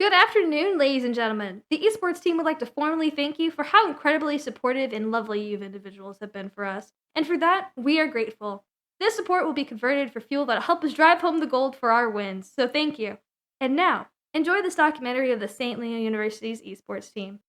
Good afternoon, ladies and gentlemen. The esports team would like to formally thank you for how incredibly supportive and lovely you individuals have been for us. And for that, we are grateful. This support will be converted for fuel that'll help us drive home the gold for our wins, so thank you. And now, enjoy this documentary of the St. Leo University's esports team.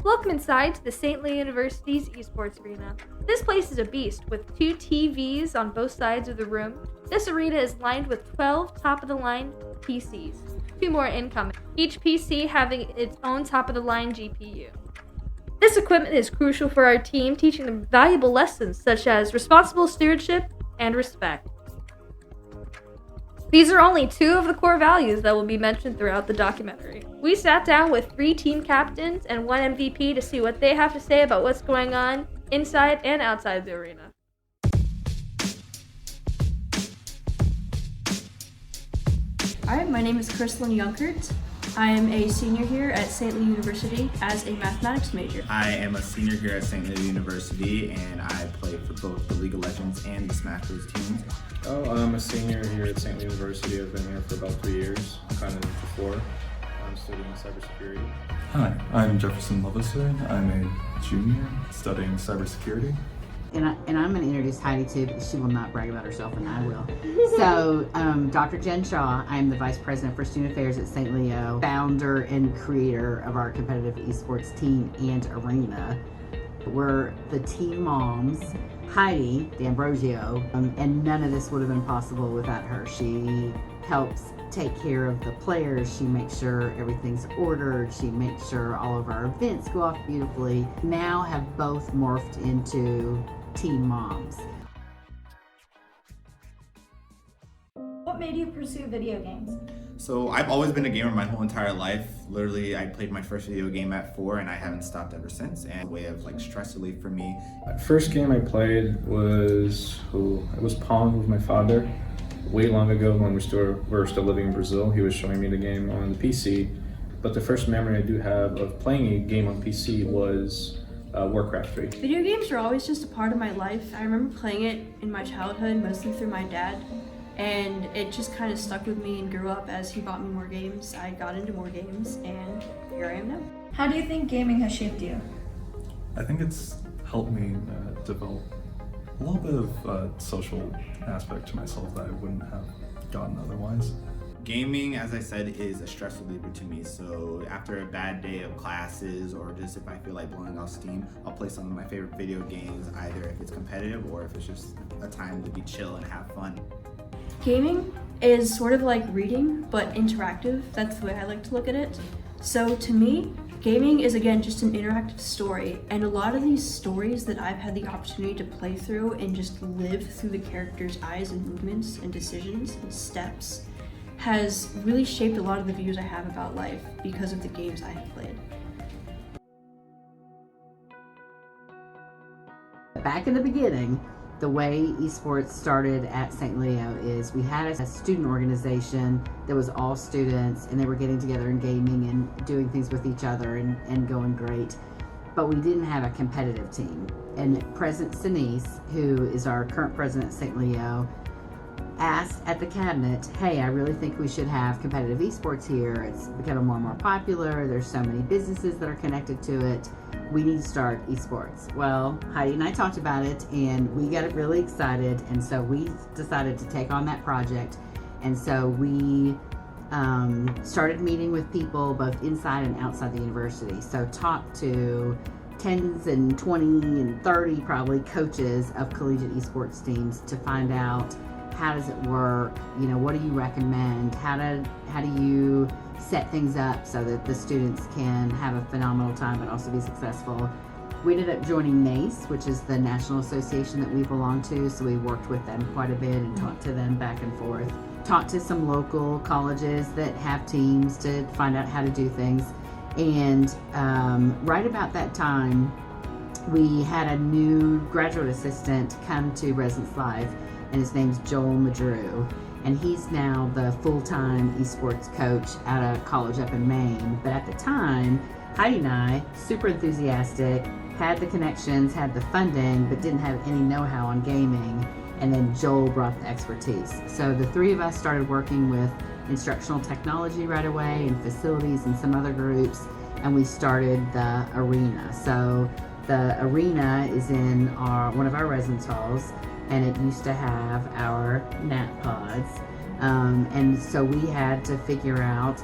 Welcome inside to the St. Leo University's esports arena. This place is a beast with 2 TVs on both sides of the room. This arena is lined with 12 top-of-the-line PCs, 2 more incoming, each PC having its own top-of-the-line GPU. This equipment is crucial for our team, teaching them valuable lessons such as responsible stewardship and respect. These are only 2 of the core values that will be mentioned throughout the documentary. We sat down with 3 team captains and 1 MVP to see what they have to say about what's going on inside and outside the arena. Hi, my name is Ksylyn Junkert. I am a senior here at St. Leo University as a mathematics major. I am a senior here at St. Leo University, and I play for both the League of Legends and the Smash Bros. Teams. I'm a senior here at St. Leo University. I've been here for about 3 years, kind of before. I'm studying cybersecurity. Hi, I'm Jefferson Levisson. I'm a junior studying cybersecurity. And I'm going to introduce Heidi too, because she will not brag about herself, and I will. So, Dr. Jen Shaw, I'm the Vice President for Student Affairs at St. Leo, founder and creator of our competitive esports team and arena. We're the team moms, Heidi D'Ambrosio, and none of this would have been possible without her. She helps take care of the players. She makes sure everything's ordered. She makes sure all of our events go off beautifully. Now have both morphed into team moms. What made you pursue video games? So I've always been a gamer my whole entire life. Literally, I played my first video game at 4, and I haven't stopped ever since. And a way of stress relief for me. First game I played was Pong with my father. Way long ago when we were still living in Brazil. He was showing me the game on the PC. But the first memory I do have of playing a game on PC was Warcraft 3. Video games are always just a part of my life. I remember playing it in my childhood, mostly through my dad, and it just kind of stuck with me and grew up. As he bought me more games, I got into more games, and here I am now. How do you think gaming has shaped you? I think it's helped me develop a little bit of social aspect to myself that I wouldn't have gotten otherwise. Gaming, as I said, is a stress reliever to me. So after a bad day of classes, or just if I feel like blowing off steam, I'll play some of my favorite video games, either if it's competitive or if it's just a time to be chill and have fun. Gaming is sort of like reading, but interactive. That's the way I like to look at it. So to me, gaming is again just an interactive story, and a lot of these stories that I've had the opportunity to play through and just live through the characters' eyes and movements and decisions and steps has really shaped a lot of the views I have about life because of the games I have played. Back in the beginning, the way esports started at St. Leo is we had a student organization that was all students, and they were getting together and gaming and doing things with each other and going great. But we didn't have a competitive team. And President Sinise, who is our current president at St. Leo, asked at the cabinet, hey, I really think we should have competitive esports here. It's becoming more and more popular. There's so many businesses that are connected to it. We need to start esports. Well, Heidi and I talked about it, and we got really excited, and so we decided to take on that project. And so we started meeting with people both inside and outside the university. So talked to tens and 20 and 30 probably coaches of collegiate esports teams to find out, how does it work? You know, what do you recommend? How do you set things up so that the students can have a phenomenal time but also be successful? We ended up joining NACE, which is the national association that we belong to, so we worked with them quite a bit and talked to them back and forth. Talked to some local colleges that have teams to find out how to do things. And right about that time, we had a new graduate assistant come to Residence Live, and his name's 𝚂𝙰𝙸𝙾𝚃. and he's now the full-time esports coach at a college up in Maine. But at the time, Heidi and I, super enthusiastic, had the connections, had the funding, but didn't have any know-how on gaming. And then Joel brought the expertise. So the three of us started working with instructional technology right away and facilities and some other groups, and we started the arena. So the arena is in one of our residence halls, and it used to have our nap pods. And so we had to figure out,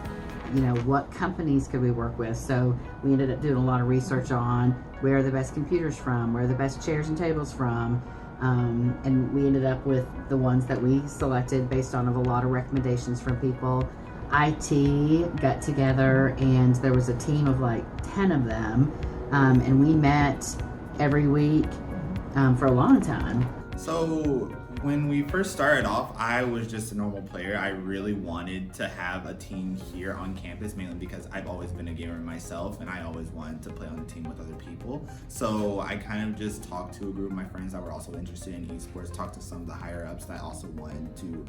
what companies could we work with. So we ended up doing a lot of research on where are the best computers from, where are the best chairs and tables from. And we ended up with the ones that we selected based on a lot of recommendations from people. IT got together, and there was a team of like 10 of them, and we met every week for a long time. So when we first started off, I was just a normal player. I really wanted to have a team here on campus, mainly because I've always been a gamer myself, and I always wanted to play on a team with other people. So I kind of just talked to a group of my friends that were also interested in esports, talked to some of the higher ups that also wanted to,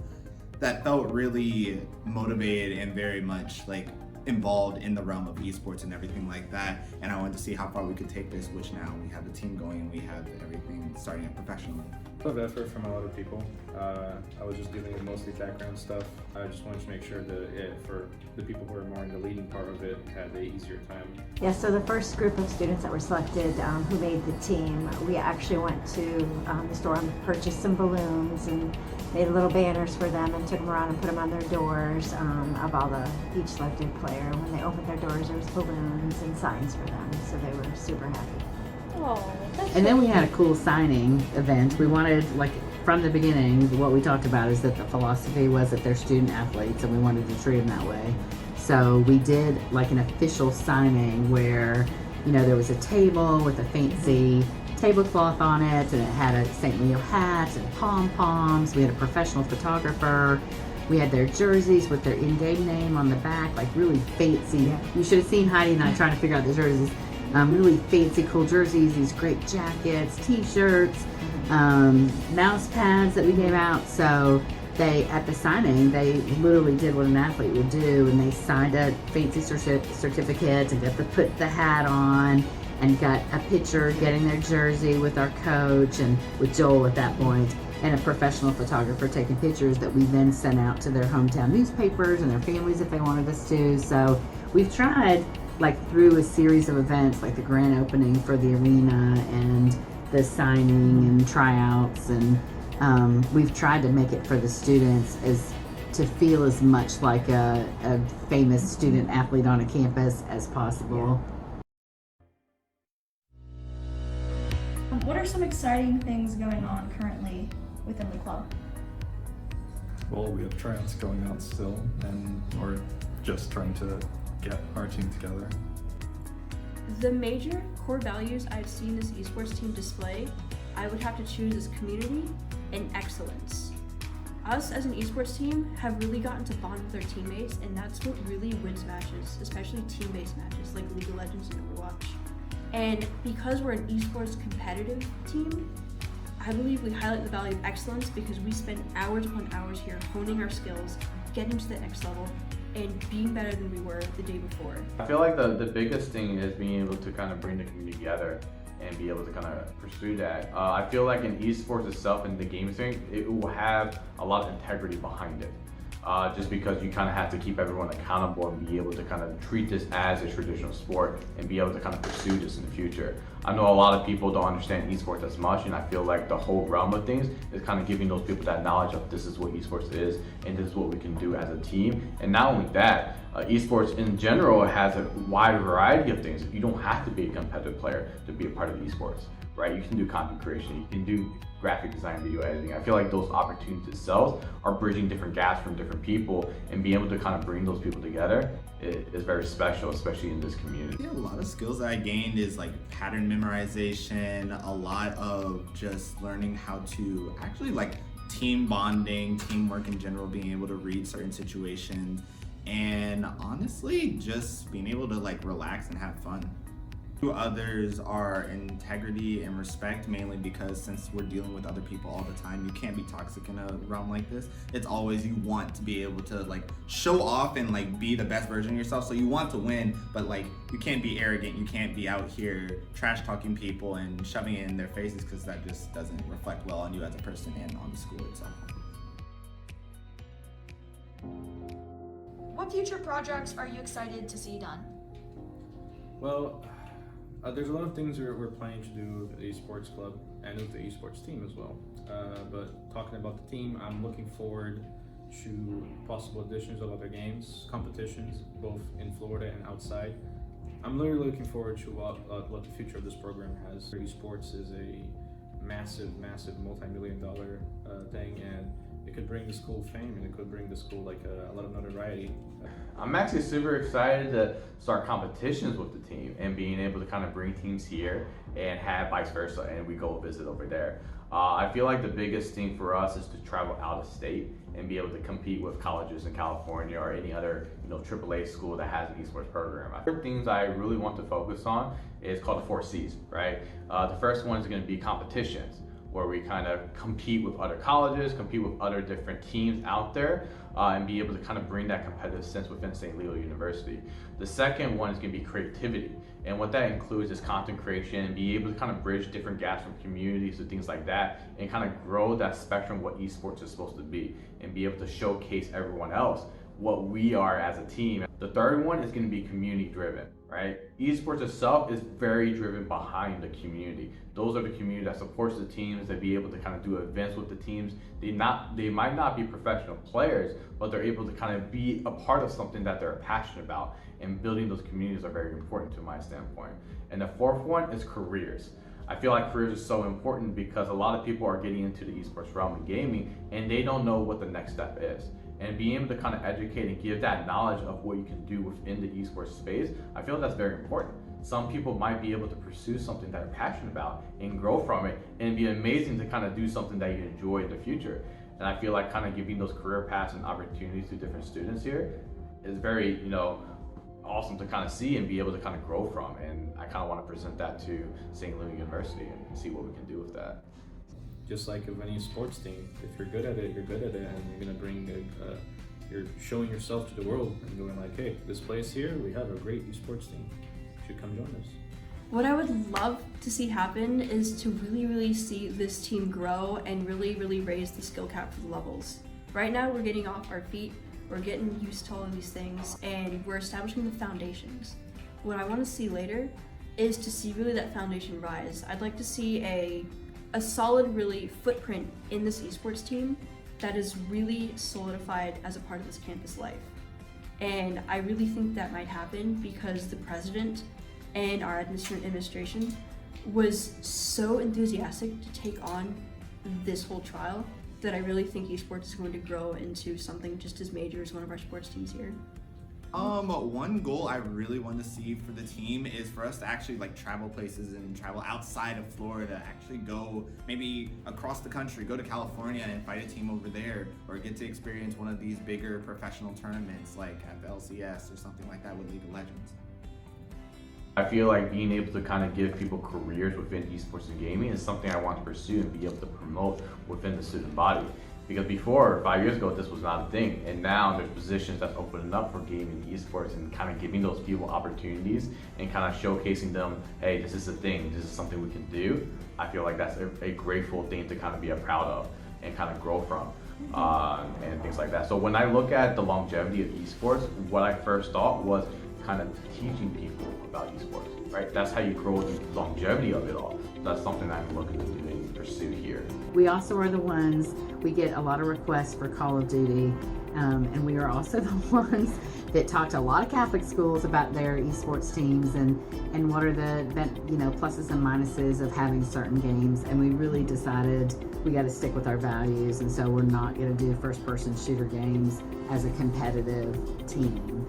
that felt really motivated and very much like involved in the realm of esports and everything like that. And I wanted to see how far we could take this, which now we have a team going and we have everything starting out professionally. A lot of effort from a lot of people. I was just dealing with mostly background stuff. I just wanted to make sure that for the people who are more in the leading part of it had an easier time. Yeah, so the first group of students that were selected who made the team, we actually went to the store and purchased some balloons and made little banners for them and took them around and put them on their doors of each selected player. When they opened their doors, there was balloons and signs for them, so they were super happy. Oh, And then we had a cool signing event. We wanted, from the beginning, what we talked about is that the philosophy was that they're student athletes, and we wanted to treat them that way. So we did an official signing where, there was a table with a fancy tablecloth on it, and it had a St. Leo hat and pom-poms. We had a professional photographer. We had their jerseys with their in-game name on the back, really fancy. Yeah. You should have seen Heidi and I trying to figure out the jerseys. Really fancy, cool jerseys, these great jackets, t-shirts, mouse pads that we gave out. So at the signing, they literally did what an athlete would do, and they signed a fancy certificate and got to put the hat on and got a picture getting their jersey with our coach and with Joel at that point, and a professional photographer taking pictures that we then sent out to their hometown newspapers and their families if they wanted us to. So we've tried through a series of events, like the grand opening for the arena and the signing and tryouts, and we've tried to make it for the students to feel as much like a famous student athlete on a campus as possible. What are some exciting things going on currently within the club? Well, we have tryouts going out still, and we're just trying to get our team together. The major core values I've seen this esports team display, I would have to choose as community and excellence. Us as an esports team have really gotten to bond with our teammates, and that's what really wins matches, especially team-based matches like League of Legends and Overwatch. And because we're an esports competitive team, I believe we highlight the value of excellence because we spend hours upon hours here honing our skills, getting to the next level, and being better than we were the day before. I feel like the biggest thing is being able to kind of bring the community together and be able to kind of pursue that. I feel like in esports itself and the game thing, it will have a lot of integrity behind it. Just because you kind of have to keep everyone accountable and be able to kind of treat this as a traditional sport and be able to kind of pursue this in the future. I know a lot of people don't understand esports as much, and I feel like the whole realm of things is kind of giving those people that knowledge of this is what esports is and this is what we can do as a team. And not only that, esports in general has a wide variety of things. You don't have to be a competitive player to be a part of esports, right? You can do content creation, you can do graphic design, video editing. I feel like those opportunities themselves are bridging different gaps from different people, and being able to kind of bring those people together is very special, especially in this community. Yeah, a lot of skills that I gained is pattern memorization, a lot of just learning how to actually team bonding, teamwork in general, being able to read certain situations, and honestly, just being able to relax and have fun. Two others are integrity and respect, mainly because since we're dealing with other people all the time, you can't be toxic in a realm like this. It's always you want to be able to like show off and like be the best version of yourself. So you want to win, but like you can't be arrogant. You can't be out here trash talking people and shoving it in their faces, because that just doesn't reflect well on you as a person and on the school itself. What future projects are you excited to see done? Well, there's a lot of things we're planning to do with the esports club and with the esports team as well. But talking about the team, I'm looking forward to possible additions of other games, competitions, both in Florida and outside. I'm literally looking forward to what the future of this program has. Esports is a massive, multi-million-dollar thing, and it could bring the school fame, and it could bring the school like a lot of notoriety. I'm actually super excited to start competitions with the team and being able to kind of bring teams here and have vice versa, and we go visit over there. I feel like the biggest thing for us is to travel out of state and be able to compete with colleges in California or any other AAA school that has an esports program. The things I really want to focus on is called the 4 C's, right? The first one is going to be competitions, where we kind of compete with other colleges, compete with other different teams out there, and be able to kind of bring that competitive sense within St. Leo University. The second one is going to be creativity. And what that includes is content creation and be able to kind of bridge different gaps from communities and things like that, and kind of grow that spectrum of what esports is supposed to be, and be able to showcase everyone else what we are as a team. The third one is going to be community driven, right? Esports itself is very driven behind the community. Those are the community that supports the teams, that be able to kind of do events with the teams. They might not be professional players, but they're able to kind of be a part of something that they're passionate about, and building those communities are very important to my standpoint. And the fourth one is careers. I feel like careers is so important because a lot of people are getting into the esports realm and gaming, and they don't know what the next step is. And being able to kind of educate and give that knowledge of what you can do within the esports space, I feel that's very important. Some people might be able to pursue something that they're passionate about and grow from it, and it'd be amazing to kind of do something that you enjoy in the future. And I feel like kind of giving those career paths and opportunities to different students here is very, awesome to kind of see and be able to kind of grow from. And I kind of want to present that to St. Louis University and see what we can do with that. Just like of any sports team, if you're good at it, you're good at it, and you're gonna bring you're showing yourself to the world and going like, hey, this place here, we have a great esports team. You should come join us. What I would love to see happen is to really see this team grow and really raise the skill cap for the levels. Right now, we're getting off our feet, we're getting used to all of these things, and we're establishing the foundations. What I want to see later is to see really that foundation rise. I'd like to see a solid really footprint in this esports team that is really solidified as a part of this campus life. And I really think that might happen because the president and our administration was so enthusiastic to take on this whole trial that I really think esports is going to grow into something just as major as one of our sports teams here. One goal I really want to see for the team is for us to actually like travel places and travel outside of Florida, actually go maybe across the country, go to California and fight a team over there, or get to experience one of these bigger professional tournaments like at the LCS or something like that with League of Legends. I feel like being able to kind of give people careers within esports and gaming is something I want to pursue and be able to promote within the student body. Because before, 5 years ago, this was not a thing, and now there's positions that's opening up for gaming and esports, and kind of giving those people opportunities and kind of showcasing them, hey, this is a thing, this is something we can do. I feel like that's a grateful thing to kind of be proud of and kind of grow from, and things like that. So when I look at the longevity of esports, what I first thought was kind of teaching people about esports, right? That's how you grow the longevity of it all. That's something that I'm looking to do and pursue here. We also are the ones, we get a lot of requests for Call of Duty, and we are also the ones that talk to a lot of Catholic schools about their esports teams and what are the pluses and minuses of having certain games. And we really decided we got to stick with our values, and so we're not going to do first-person shooter games as a competitive team.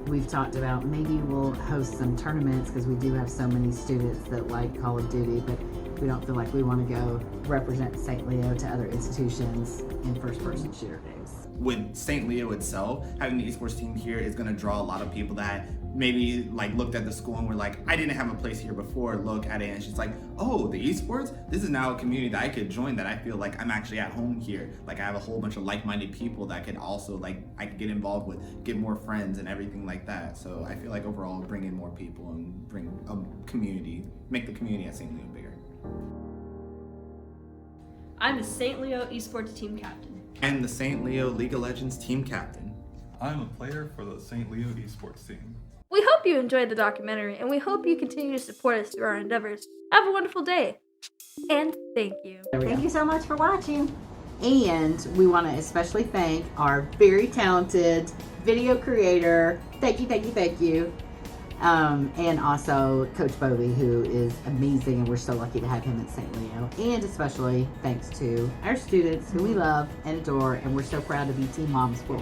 We've talked about maybe we'll host some tournaments because we do have so many students that like Call of Duty, but we don't feel like we want to go represent St. Leo to other institutions in first-person shooter games. with St. Leo itself, having the esports team here is going to draw a lot of people that maybe like looked at the school and were like, I didn't have a place here before, look at it and she's like, oh, the esports, this is now a community that I could join, that I feel like I'm actually at home here. Like I have a whole bunch of like-minded people that could also like, I could get involved with, get more friends and everything like that. So I feel like overall bring in more people and bring a community, make the community at St. Leo bigger. I'm the St. Leo esports team captain. And the St. Leo League of Legends team captain. I'm a player for the St. Leo esports team. We hope you enjoyed the documentary, and we hope you continue to support us through our endeavors. Have a wonderful day, and thank you. Thank you so much for watching. And we want to especially thank our very talented video creator. Thank you. And also Coach Bowie, who is amazing, and we're so lucky to have him at St. Leo. And especially thanks to our students who we love and adore, and we're so proud to be team moms for.